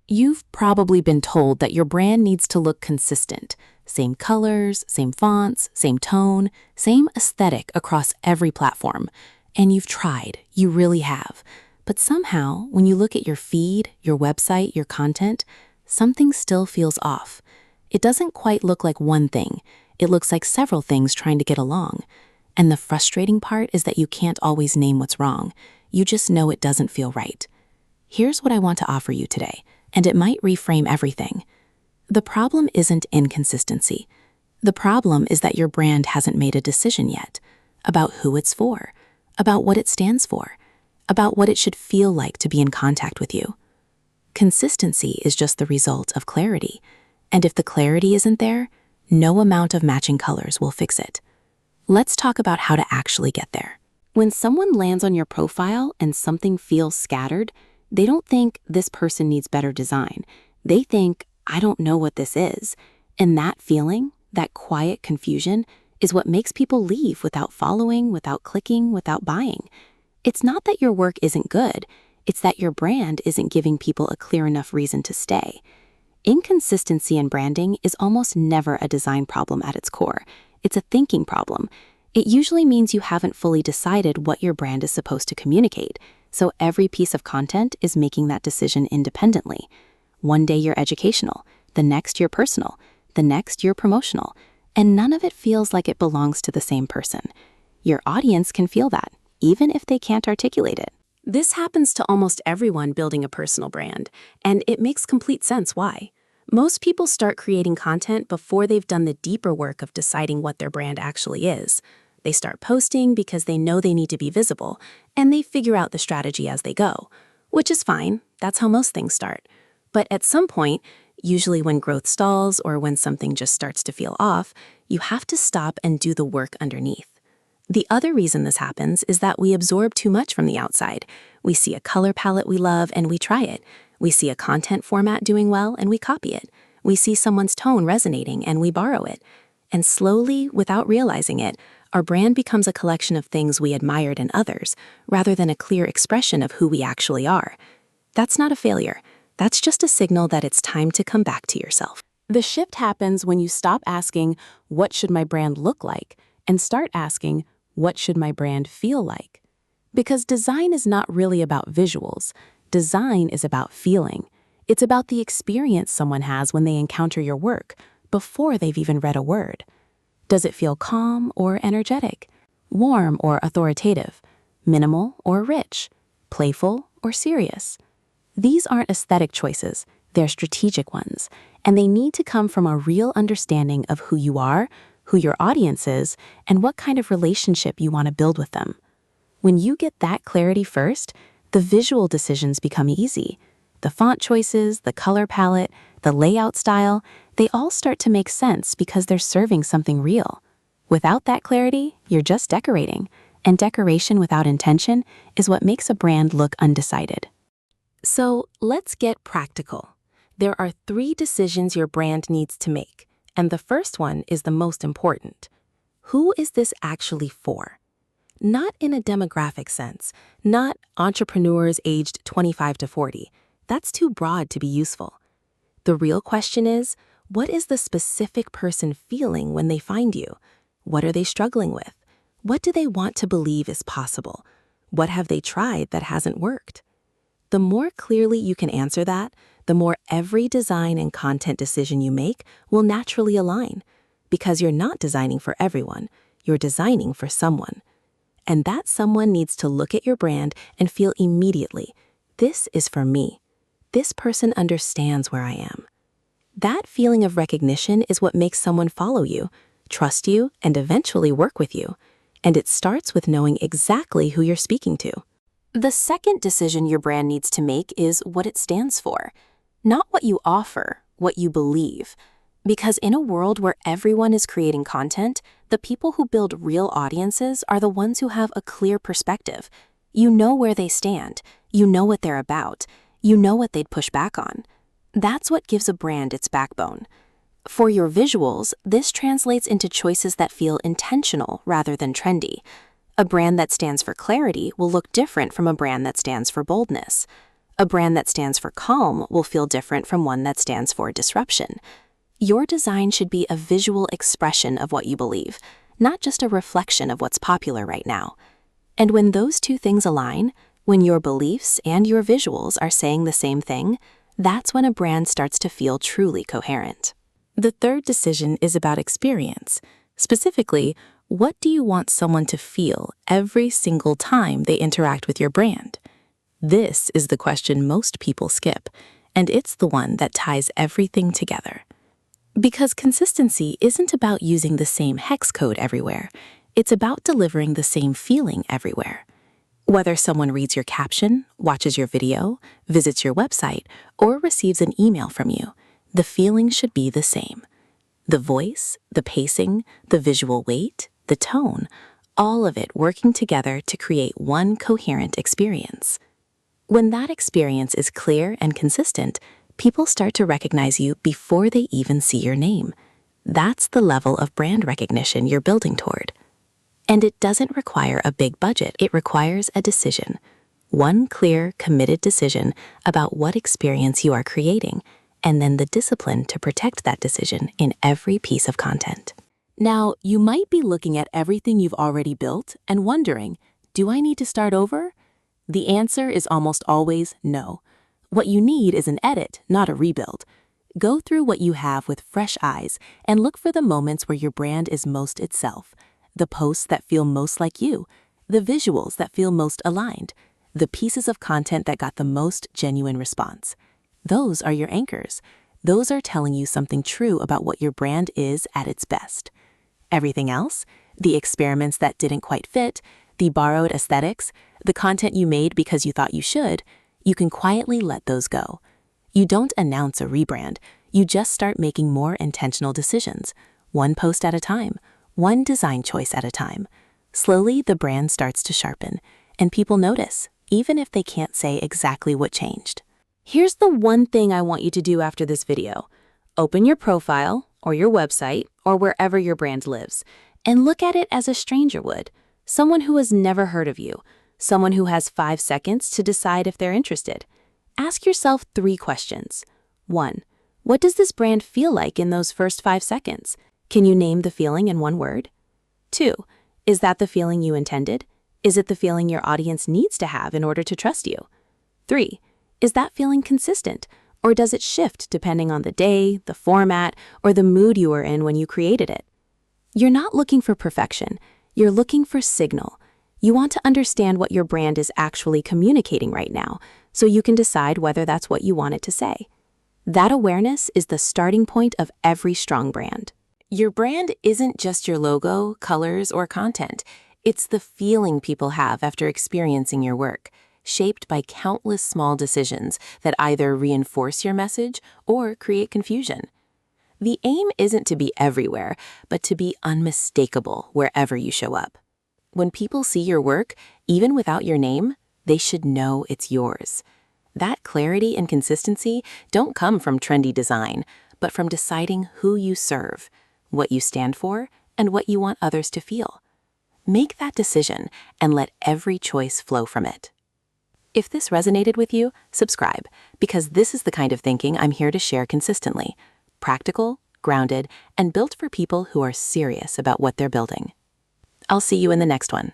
You've probably been told that your brand needs to look consistent. Same colors, same fonts, same tone, same aesthetic across every platform. And you've tried, you really have. But somehow, when you look at your feed, your website, your content, something still feels off. It doesn't quite look like one thing. It looks like several things trying to get along. And the frustrating part is that you can't always name what's wrong. You just know it doesn't feel right. Here's what I want to offer you today, and it might reframe everything. The problem isn't inconsistency. The problem is that your brand hasn't made a decision yet about who it's for, about what it stands for, about what it should feel like to be in contact with you. Consistency is just the result of clarity, and if the clarity isn't there, no amount of matching colors will fix it. Let's talk about how to actually get there. When someone lands on your profile and something feels scattered, they don't think this person needs better design. They think, I don't know what this is. And that feeling, that quiet confusion, is what makes people leave without following, without clicking, without buying. It's not that your work isn't good. It's that your brand isn't giving people a clear enough reason to stay. Inconsistency in branding is almost never a design problem at its core. It's a thinking problem. It usually means you haven't fully decided what your brand is supposed to communicate, so every piece of content is making that decision independently. One day you're educational, the next you're personal, the next you're promotional, and none of it feels like it belongs to the same person. Your audience can feel that, even if they can't articulate it. This happens to almost everyone building a personal brand, and it makes complete sense why. Most people start creating content before they've done the deeper work of deciding what their brand actually is. They start posting because they know they need to be visible, and they figure out the strategy as they go, which is fine. That's how most things start. But at some point, usually when growth stalls or when something just starts to feel off, you have to stop and do the work underneath. The other reason this happens is that we absorb too much from the outside. We see a color palette we love and we try it. We see a content format doing well and we copy it. We see someone's tone resonating and we borrow it. And slowly, without realizing it, our brand becomes a collection of things we admired in others, rather than a clear expression of who we actually are. That's not a failure. That's just a signal that it's time to come back to yourself. The shift happens when you stop asking, what should my brand look like? And start asking, what should my brand feel like? Because design is not really about visuals. Design is about feeling. It's about the experience someone has when they encounter your work, before they've even read a word. Does it feel calm or energetic? Warm or authoritative? Minimal or rich? Playful or serious? These aren't aesthetic choices, they're strategic ones, and they need to come from a real understanding of who you are, who your audience is, and what kind of relationship you want to build with them. When you get that clarity first, the visual decisions become easy. The font choices, the color palette, the layout style, they all start to make sense because they're serving something real. Without that clarity, you're just decorating, and decoration without intention is what makes a brand look undecided. So let's get practical. There are 3 decisions your brand needs to make, and the first one is the most important. Who is this actually for? Not in a demographic sense, not entrepreneurs aged 25 to 40. That's too broad to be useful. The real question is, what is the specific person feeling when they find you? What are they struggling with? What do they want to believe is possible? What have they tried that hasn't worked? The more clearly you can answer that, the more every design and content decision you make will naturally align. Because you're not designing for everyone, you're designing for someone. And that someone needs to look at your brand and feel immediately, this is for me. This person understands where I am. That feeling of recognition is what makes someone follow you, trust you, and eventually work with you. And it starts with knowing exactly who you're speaking to. The second decision your brand needs to make is what it stands for. Not what you offer, what you believe. Because in a world where everyone is creating content, the people who build real audiences are the ones who have a clear perspective. You know where they stand. You know what they're about. You know what they'd push back on. That's what gives a brand its backbone. For your visuals, this translates into choices that feel intentional rather than trendy. A brand that stands for clarity will look different from a brand that stands for boldness. A brand that stands for calm will feel different from one that stands for disruption. Your design should be a visual expression of what you believe, not just a reflection of what's popular right now. And when those two things align, when your beliefs and your visuals are saying the same thing, that's when a brand starts to feel truly coherent. The third decision is about experience. Specifically, what do you want someone to feel every single time they interact with your brand? This is the question most people skip, and it's the one that ties everything together. Because consistency isn't about using the same hex code everywhere. It's about delivering the same feeling everywhere. Whether someone reads your caption, watches your video, visits your website, or receives an email from you, the feeling should be the same. The voice, the pacing, the visual weight, the tone, all of it working together to create one coherent experience. When that experience is clear and consistent, people start to recognize you before they even see your name. That's the level of brand recognition you're building toward. And it doesn't require a big budget. It requires a decision. One clear, committed decision about what experience you are creating, and then the discipline to protect that decision in every piece of content. Now, you might be looking at everything you've already built and wondering, do I need to start over? The answer is almost always no. What you need is an edit, not a rebuild. Go through what you have with fresh eyes and look for the moments where your brand is most itself. The posts that feel most like you, the visuals that feel most aligned, the pieces of content that got the most genuine response. Those are your anchors. Those are telling you something true about what your brand is at its best. Everything else, the experiments that didn't quite fit, the borrowed aesthetics, the content you made because you thought you should, you can quietly let those go. You don't announce a rebrand. You just start making more intentional decisions, one post at a time, one design choice at a time. Slowly, the brand starts to sharpen, and people notice, even if they can't say exactly what changed. Here's the one thing I want you to do after this video. Open your profile, or your website, or wherever your brand lives, and look at it as a stranger would, someone who has never heard of you, someone who has 5 seconds to decide if they're interested. Ask yourself 3 questions. 1. What does this brand feel like in those first 5 seconds? Can you name the feeling in one word? 2. Is that the feeling you intended? Is it the feeling your audience needs to have in order to trust you? 3. Is that feeling consistent, or does it shift depending on the day, the format, or the mood you were in when you created it? You're not looking for perfection. You're looking for signal. You want to understand what your brand is actually communicating right now, so you can decide whether that's what you want it to say. That awareness is the starting point of every strong brand. Your brand isn't just your logo, colors, or content. It's the feeling people have after experiencing your work, shaped by countless small decisions that either reinforce your message or create confusion. The aim isn't to be everywhere, but to be unmistakable wherever you show up. When people see your work, even without your name, they should know it's yours. That clarity and consistency don't come from trendy design, but from deciding who you serve, what you stand for, and what you want others to feel. Make that decision and let every choice flow from it. If this resonated with you, subscribe, because this is the kind of thinking I'm here to share consistently. Practical, grounded, and built for people who are serious about what they're building. I'll see you in the next one.